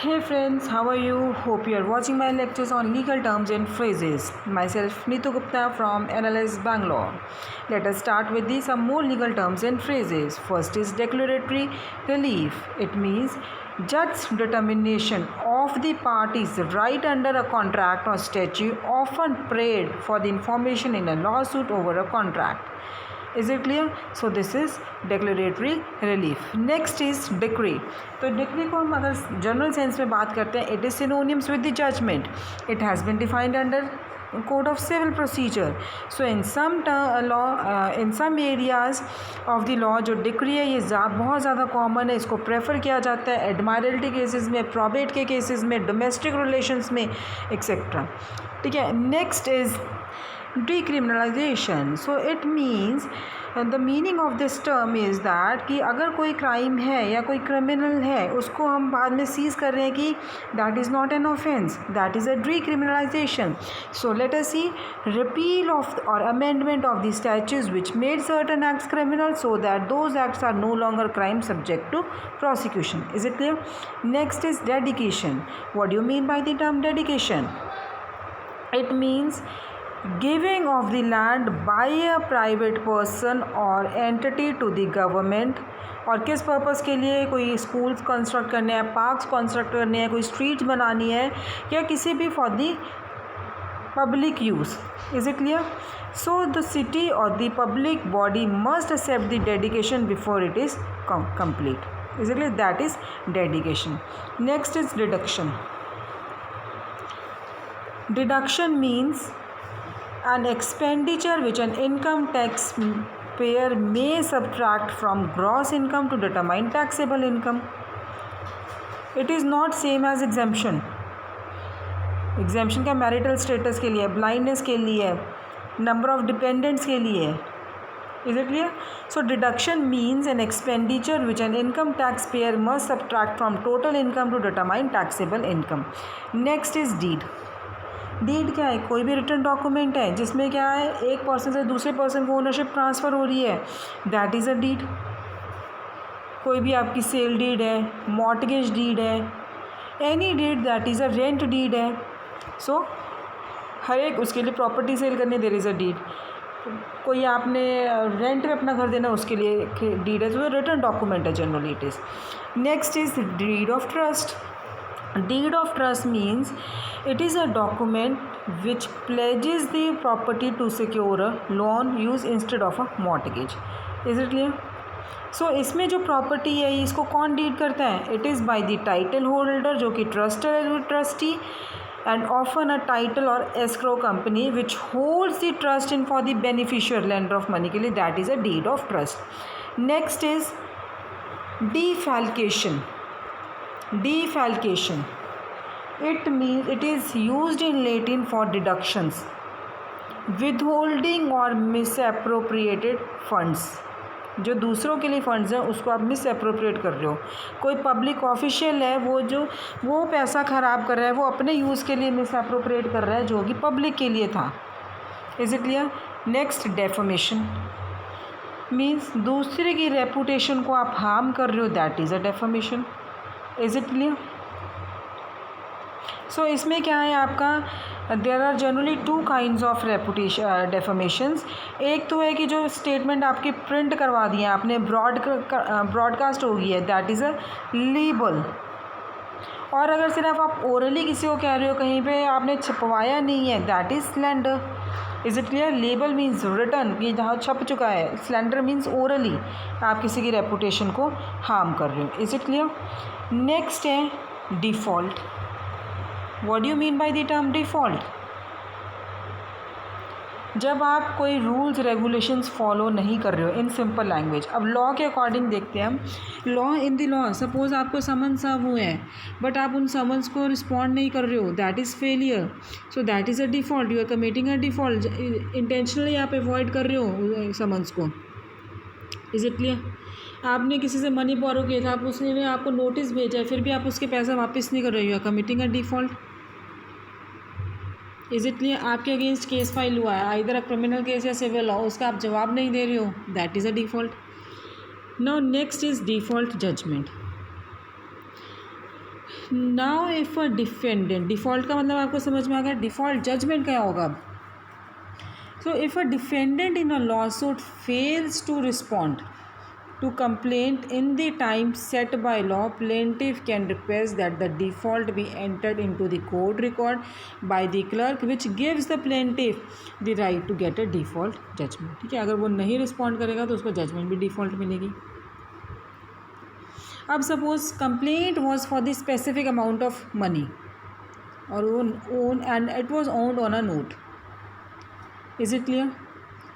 Hey friends, how are you? Hope you are watching my lectures on legal terms and phrases. Myself Neetu Gupta from NLS Bangalore. Let us start with some more legal terms and phrases. First is declaratory relief. It means judge's determination of the parties' right under a contract or statute, often prayed for the information in a lawsuit over a contract. Is it clear? So this is declaratory relief. Next is decree. तो decree को हम अगर general sense में बात करते हैं, it is synonyms with the judgment. It has been defined under code of civil procedure. So in some law, in some areas of the law जो decree है ये बहुत ज़्यादा कॉमन है. इसको प्रेफर किया जाता है एडमायरल्टी केसेस में, प्रोबेट के केसेस में, डोमेस्टिक रिलेशंस में एक्सेट्रा. ठीक है. Next is decriminalization. So it means the meaning of this term is that कि अगर कोई क्राइम है या कोई क्रिमिनल है उसको हम बाद में सीज कर रहे हैं कि that is not an offense, that is a decriminalization. So let us see repeal of or amendment of the statutes which made certain acts criminal so that those acts are no longer crime subject to prosecution. Is it clear? Next is dedication. What do you mean by the term dedication? It means giving of the land by a private person or entity to the government. और किस purpose के लिए? कोई schools construct करने हैं, parks construct करने हैं, कोई स्ट्रीट बनानी है या किसी भी for the public use. Is it clear? So the city और the public body must accept the dedication before it is complete. Is it clear? That is dedication. Next is deduction. Deduction means an expenditure which an income tax payer may subtract from gross income to determine taxable income. It is not same as exemption. Exemption का marital status के लिए, blindness के लिए, number of dependents के लिए. Is it clear? So deduction means an expenditure which an income tax payer must subtract from total income to determine taxable income. Next is deed. Deed क्या है? कोई भी रिटर्न डॉक्यूमेंट है जिसमें क्या है, एक पर्सन से दूसरे पर्सन को ओनरशिप ट्रांसफ़र हो रही है, दैट इज़ अ डीड. कोई भी आपकी सेल डीड है, मॉर्टगेज डीड है, any deed that is a rent deed है. सो हर एक उसके लिए प्रॉपर्टी सेल करने देयर इज़ अ डीड. कोई आपने रेंट पे अपना घर देना उसके लिए डीड है. तो रिटर्न डॉक्यूमेंट है generally it is. Next is deed of trust. Deed of trust means it is a document which pledges the property to secure a loan used instead of a mortgage. Is it clear? So इसमें जो property है इसको कौन deed करता है? It is by the title holder जो कि trustee and often a title or escrow company which holds the trust in for the beneficiary lender of money के लिए, that is a deed of trust. Next is defalcation. Defalcation. It means it is used in Latin for deductions, withholding or misappropriated funds. जो दूसरों के लिए funds हैं उसको आप मिसअप्रोप्रिएट कर रहे हो. कोई पब्लिक ऑफिशियल है वो पैसा ख़राब कर रहा है, वो अपने यूज़ के लिए मिसअप्रोप्रिएट कर रहा है जो कि पब्लिक के लिए था. Is it clear? Next defamation means दूसरे की रेपुटेशन को आप हार्म कर रहे हो, that is a defamation. Is it clear? So इसमें क्या है आपका, there are generally two kinds of defamations. एक तो है कि जो स्टेटमेंट आपकी प्रिंट करवा दिए आपने, ब्रॉडकास्ट हो गई है, दैट इज़ अ लीबल. और अगर सिर्फ आप ओरली किसी को कह रहे हो, कहीं पे आपने छपवाया नहीं है, that is slander. Is it clear? Label means return, ये जहाँ छप चुका है. स्लैंडर मीन्स ओरली आप किसी की रेपुटेशन को हार्म कर रहे हो. Is it clear? नेक्स्ट है default. What do you mean by the term default? जब आप कोई रूल्स रेगुलेशंस फॉलो नहीं कर रहे हो इन सिंपल लैंग्वेज. अब लॉ के अकॉर्डिंग देखते हैं हम. Law in the law, suppose आपको समन्स सर्व हुए हैं बट आप उन समन्स को रिस्पॉन्ड नहीं कर रहे हो, that is failure. So that is a default. You are committing a default. Intentionally आप अवॉइड कर रहे हो समन्स को. Is it clear? आपने किसी से मनी बोरो किया था, आप उसने आपको नोटिस भेजा है, फिर भी आप उसके पैसा वापस नहीं कर रहे हो, you are committing a default. Is it clear? आपके अगेंस्ट केस फाइल हुआ है, इधर अ क्रिमिनल केस या सिविल लॉ, उसका आप जवाब नहीं दे रहे हो, that is a default. Now next is default judgment. Now if a defendant, default का मतलब आपको समझ में आ गया, डिफ़ॉल्ट जजमेंट क्या होगा अब. So if a defendant in a lawsuit fails to respond to complaint in the time set by law, plaintiff can request that the default be entered into the court record by the clerk, which gives the plaintiff the right to get a default judgment. ठीक है, अगर वो नहीं respond करेगा तो उसको judgement भी default मिलेगी. अब suppose complaint was for the specific amount of money और own and it was owned on a note. Is it clear?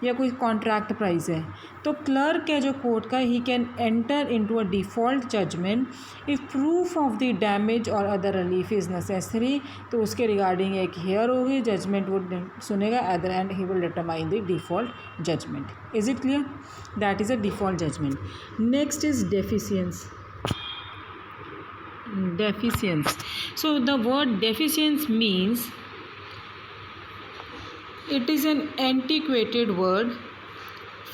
या कोई कॉन्ट्रैक्ट प्राइस है, तो क्लर्क है जो कोर्ट का, he can enter into a default judgment if proof of the damage और other relief is necessary. तो उसके रिगार्डिंग एक हेयर होगी, जजमेंट वो सुनेगा other and he will determine the default judgment. Is it clear? That is a default judgment. Next is deficiency. Deficiency. So the word deficiency means it is an antiquated word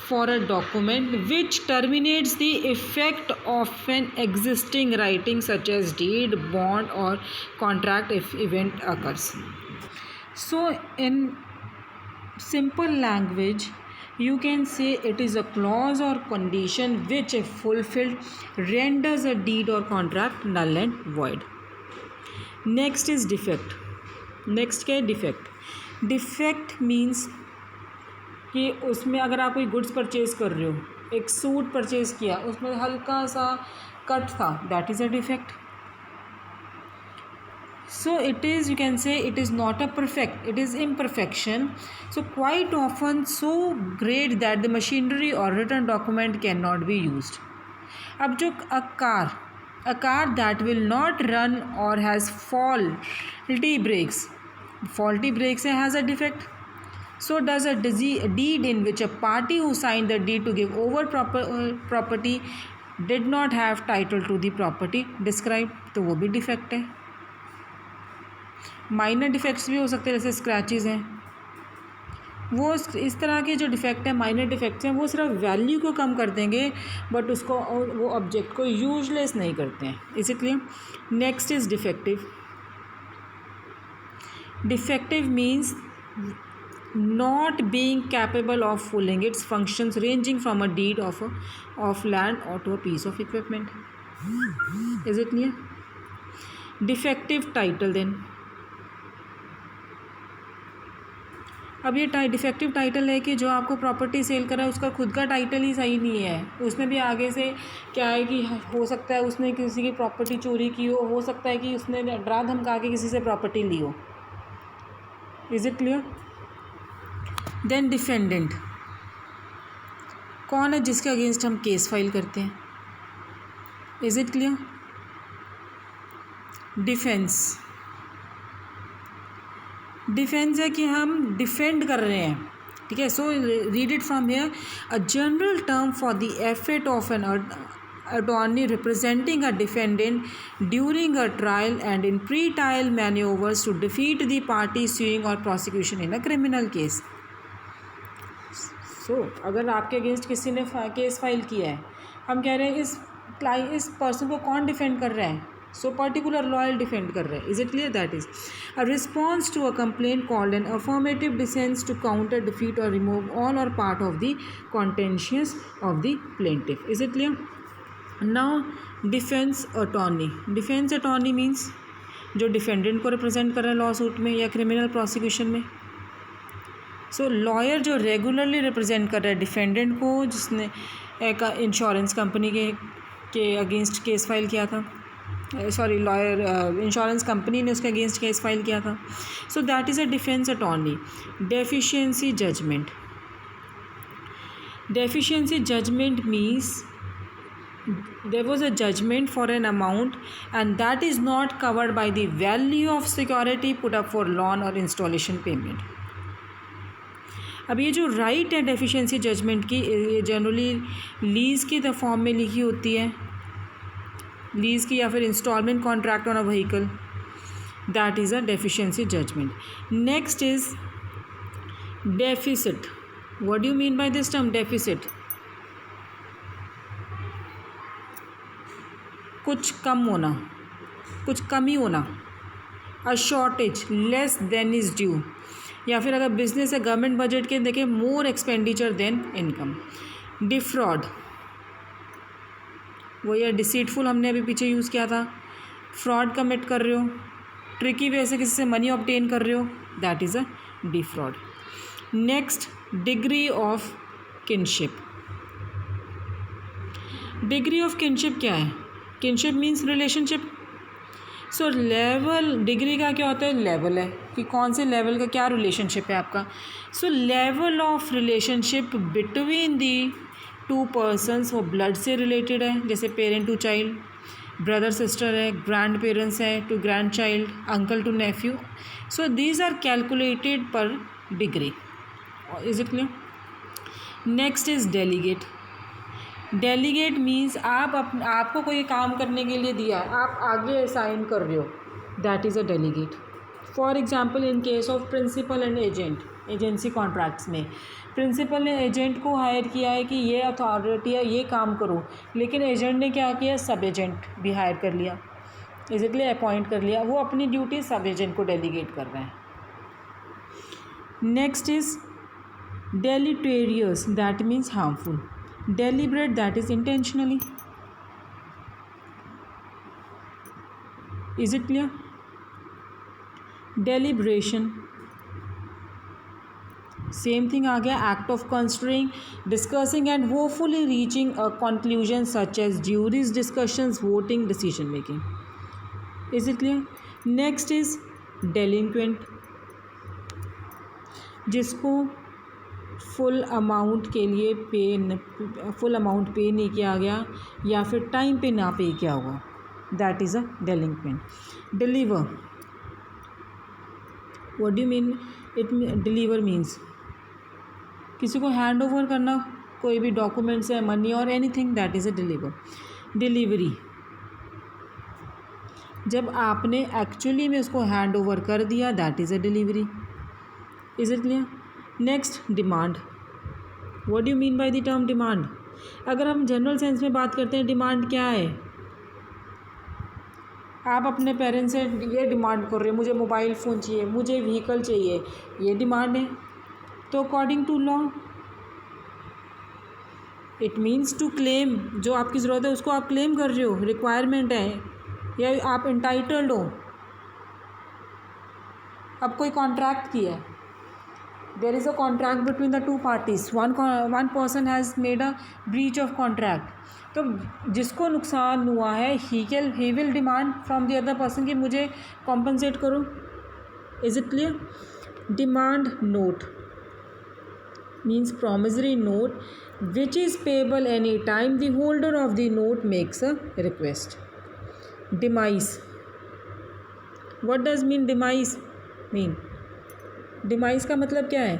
for a document which terminates the effect of an existing writing such as deed, bond or contract if event occurs. So in simple language you can say it is a clause or condition which if fulfilled renders a deed or contract null and void. Next is defect. Next क्या है? Defect. Defect means कि उसमें अगर आप कोई goods purchase कर रहे हो, एक सूट परचेज किया, उसमें हल्का सा कट था, that is a defect. So it is, you can say it is not a perfect, it is imperfection. So quite often so great that the machinery or written document cannot be used. अब जो a car that will not run or has faulty brakes has a defect. So does a deed in which a party who signed the deed to give over property did not have title to the property described, तो वो भी defect है. Minor defects भी हो सकते हैं, जैसे scratches हैं, वो इस तरह के जो डिफेक्ट हैं, माइनर डिफेक्ट्स हैं, वो सिर्फ वैल्यू को कम कर देंगे बट उसको वो ऑब्जेक्ट को यूजलेस नहीं करते हैं. Is it clear? Next is defective. Defective means not being capable of fulfilling its functions ranging from a deed of land or to a piece of equipment. Is it clear? Defective title then. अब ये defective title है कि जो आपको property cell कर रहा है उसका खुद का टाइटल ही सही नहीं है, उसमें भी आगे से क्या है कि हो सकता है उसने किसी की प्रॉपर्टी चोरी की हो सकता है कि उसने डरा धमका के किसी से प्रॉपर्टी ली हो. Is it clear? Then defendant कौन है? जिसके अगेंस्ट हम केस फाइल करते हैं. Is it clear? Defence. Defence है कि हम डिफेंड कर रहे हैं. ठीक है, so read it from here. A general term for the effort of an attorney representing a defendant during a trial and in pre-trial maneuvers to defeat the party suing or prosecution in a criminal case. So अगर आपके against किसी ने case file किया है, हम कह रहे हैं इस पर्सन को कौन डिफेंड कर रहा है? सो पर्टिकुलर लॉयर डिफेंड कर रहा है. Is it clear? That is a response to a complaint called an affirmative defence to counter defeat और रिमूव ऑल और part of the contentious of the plaintiff. Is it clear? Now defence attorney. Defence attorney means जो defendant को represent कर रहा है law suit में या criminal prosecution में. सो लॉयर जो रेगुलरली रिप्रेजेंट कर रहा है डिफेंडेंट को, जिसने एक इंश्योरेंस कंपनी के अगेंस्ट केस फाइल किया था, सॉरी लॉयर इंश्योरेंस कंपनी ने उसके अगेंस्ट केस फाइल किया था. So that is a defence attorney. Deficiency judgment. Deficiency judgment means there was a judgment for an amount and that is not covered by the value of security put up for loan or installation payment. अब ये जो right है deficiency judgement की, ये generally lease की form में लिखी होती है, लीज़ की या फिर instalment contract on a vehicle. That is a deficiency judgment. Next is deficit. What do you mean by this term deficit? कुछ कम होना, कुछ कमी होना, a shortage less than is due, या फिर अगर बिजनेस है गवर्नमेंट बजट के देखें more expenditure than income. Defraud वो या डिसीटफुल हमने अभी पीछे यूज़ किया था, फ्रॉड कमिट कर रहे हो, ट्रिकी वे से किसी से मनी ऑब्टेन कर रहे हो, that is a defrauded. Next, degree of kinship. Degree of kinship क्या है? Kinship means relationship. सो लेवल, डिग्री का क्या होता है? लेवल है कि कौन से लेवल का क्या रिलेशनशिप है आपका। So level of relationship between the two persons वो ब्लड से रिलेटेड है, जैसे parent to child, brother sister है, ग्रैंड पेरेंट्स है to grandchild, uncle to nephew. So these are calculated पर degree. Is it clear? Next is delegate. Delegate means आपको कोई काम करने के लिए दिया है, आप आगे असाइन कर रहे हो, that is a delegate. For example in case of principal and agent, agency contracts में प्रिंसिपल ने एजेंट को हायर किया है कि ये अथॉरिटी है ये काम करो, लेकिन एजेंट ने क्या किया? सब एजेंट भी हायर कर लिया, इसीलिए अपॉइंट कर लिया, वो अपनी ड्यूटी सब एजेंट को डेलीगेट कर रहे हैं। Next is deleterious, that means harmful. Deliberate, that is intentionally. Is it clear? Deliberation, same thing आ गया, act of considering, discussing and hopefully reaching a conclusion such as juries discussions, voting, decision making. Is it clear? Next is delinquent, जिसको full amount पे नहीं किया गया या फिर time पे ना पे किया हुआ, that is a delinquent. Deliver, what do you mean? Deliver means किसी को हैंड ओवर करना, कोई भी डॉक्यूमेंट्स है, मनी और anything, that is a deliver. Delivery, जब आपने एक्चुअली में उसको हैंड ओवर कर दिया, that is a delivery. Is it clear? Next, demand. What do you mean by the term demand? अगर हम जनरल सेंस में बात करते हैं, डिमांड क्या है? आप अपने पेरेंट्स से ये डिमांड कर रहे हो, मुझे मोबाइल फ़ोन चाहिए, मुझे व्हीकल चाहिए, ये डिमांड है। तो according to law it means to claim, जो आपकी ज़रूरत है उसको आप क्लेम कर रहे हो, रिक्वायरमेंट है या आप इंटाइटल्ड हो। अब कोई कॉन्ट्रैक्ट किया है, there is a contract between the two parties, one person has made a breach of contract, तो जिसको नुकसान हुआ है he will demand from the other person कि मुझे compensate करो। is it clear? Demand note means promissory note which is payable any time the holder of the note makes a request. Demise, what does mean demise mean? Demise का मतलब क्या है?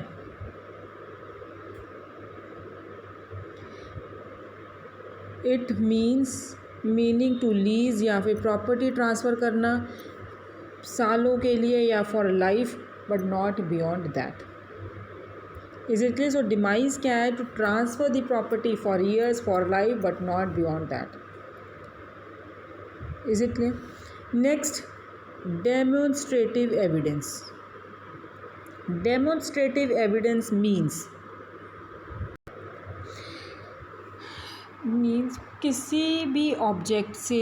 It means meaning to lease या फिर property transfer करना सालों के लिए या for life, but not beyond that. Is it clear? So demise क्या है? To transfer the property for years, for life, but not beyond that. Is it clear? Next, demonstrative evidence. Demonstrative evidence means किसी भी object से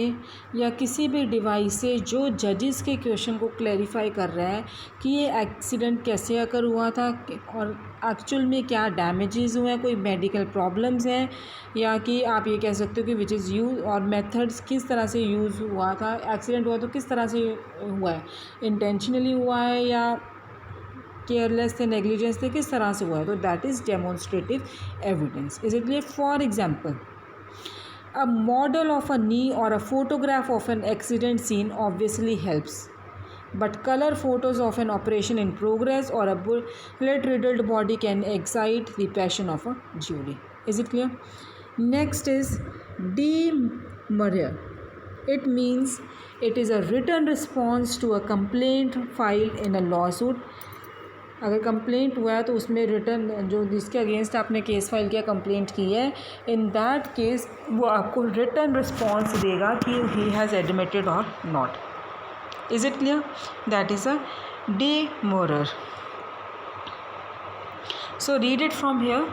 या किसी भी device से जो जजेस के क्वेश्चन को क्लैरिफाई कर रहा है कि ये एक्सीडेंट कैसे अकर हुआ था और एक्चुअल में क्या डैमेजेस हुए हैं, कोई मेडिकल प्रॉब्लम्स हैं, या कि आप ये कह सकते हो कि विच इज़ यूज और मेथड्स किस तरह से यूज़ हुआ था, एक्सीडेंट हुआ तो किस तरह से हुआ है, इंटेंशनली हुआ है या केयरलेस थे, नेग्लिजेंस थे, किस तरह से हुआ है, तो that is demonstrative evidence. Is it clear? For example, a model of a knee और a photograph of an accident scene obviously helps, but color photos of an operation in progress or a bullet riddled body can excite the passion of a jury. Is it clear? Next is demurrer. It means it is a written response to a complaint filed in a lawsuit. अगर complaint हुआ है तो उसमें return जो जिसके against आपने case file किया, complaint की है, इन दैट केस वो आपको रिटर्न रिस्पॉन्स देगा कि ही हैज़ एडमिटेड और not. Is it clear? That is a demurrer. So read it from here.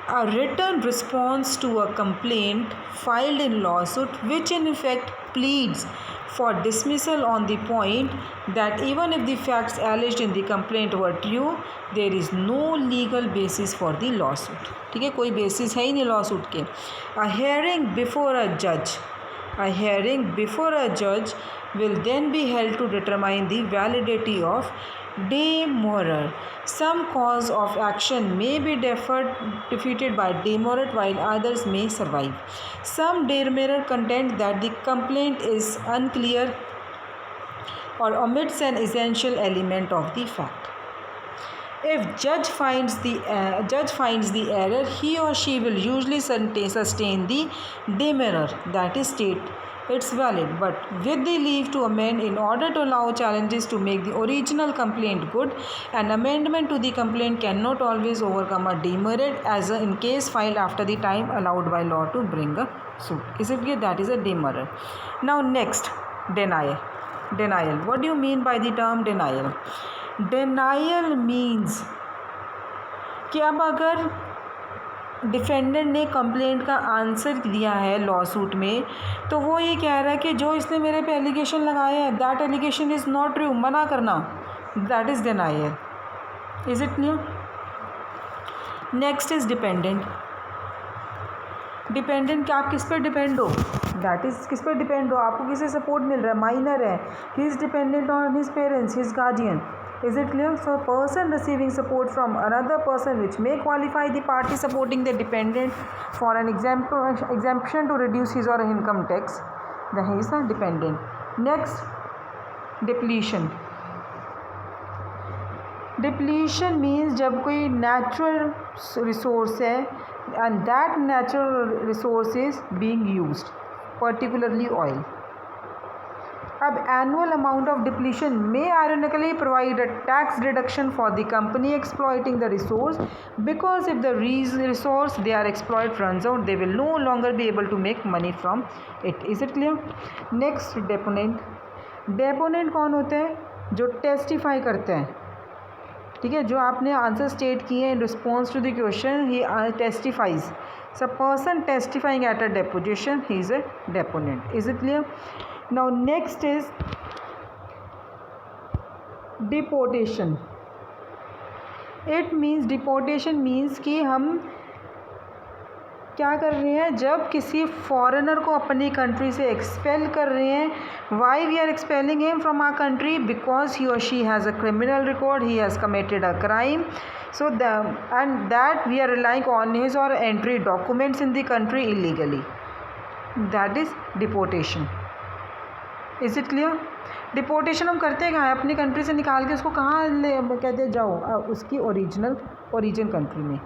A written response to a complaint filed in lawsuit which in effect pleads for dismissal on the point that even if the facts alleged in the complaint were true, there is no legal basis for the lawsuit. ठीक है, कोई basis है ही नहीं lawsuit के. A hearing before a judge will then be held to determine the validity of demurrer. Some cause of action may be defeated by demurrer while others may survive. Some demurrer contend that the complaint is unclear or omits an essential element of the fact. If judge finds the error, he or she will usually sustain the demurrer, that is, state it's valid, but with the leave to amend in order to allow challenges to make the original complaint good. An amendment to the complaint cannot always overcome a demurrer as in case filed after the time allowed by law to bring a suit. Is it clear? That is a demurrer. Now next, denial. What do you mean by the term denial? Denial means कि अब अगर defendant ने complaint का answer दिया है law suit में, तो वो ये कह रहा है कि जो इसने मेरे पे एलिगेशन लगाया है that allegation is not true, मना करना, that is denial. Is it clear? Next is dependent. कि आप किस पे डिपेंड हो, दैट इज़ किस पे डिपेंड हो, आपको किसी सपोर्ट मिल रहा है, माइनर है, he is dependent on his parents, his guardian. Is it clear? So, a person receiving support from another person which may qualify the party supporting the dependent for an exemption to reduce his or her income tax, then he is a dependent. Next, depletion. Depletion means जब कोई natural resource है and that natural resource is being used, particularly oil. अब annual amount of depletion may ironically provide a tax deduction for the company exploiting the resource, because if the resource they are exploit runs out, they will no longer be able to make money from it. Is it clear? Next, deponent. Deponent कौन होते हैं? जो testify करते हैं, ठीक है, जो आपने आंसर स्टेट किए हैं in response to the question, he testifies. So person testifying at a deposition, he is a deponent. Is it clear? Now next is deportation. Deportation means कि हम क्या कर रहे हैं, जब किसी फॉरेनर को अपनी कंट्री से एक्सपेल कर रहे हैं. Why we are expelling him from our country? Because he और she has a criminal record, he has committed a crime. So and that we are relying on his or entry documents in the country illegally. That is deportation. Is it clear? Deportation हम करते हैं कहाँ है, अपनी country से निकाल के उसको कहाँ ले कहते हैं, जाओ उसकी ओरिजिन कंट्री में.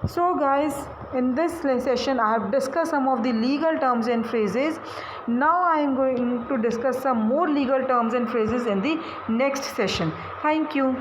So guys, in this session I have discussed some of the legal terms and phrases. Now I am going to discuss some more legal terms and phrases in the next session. Thank you.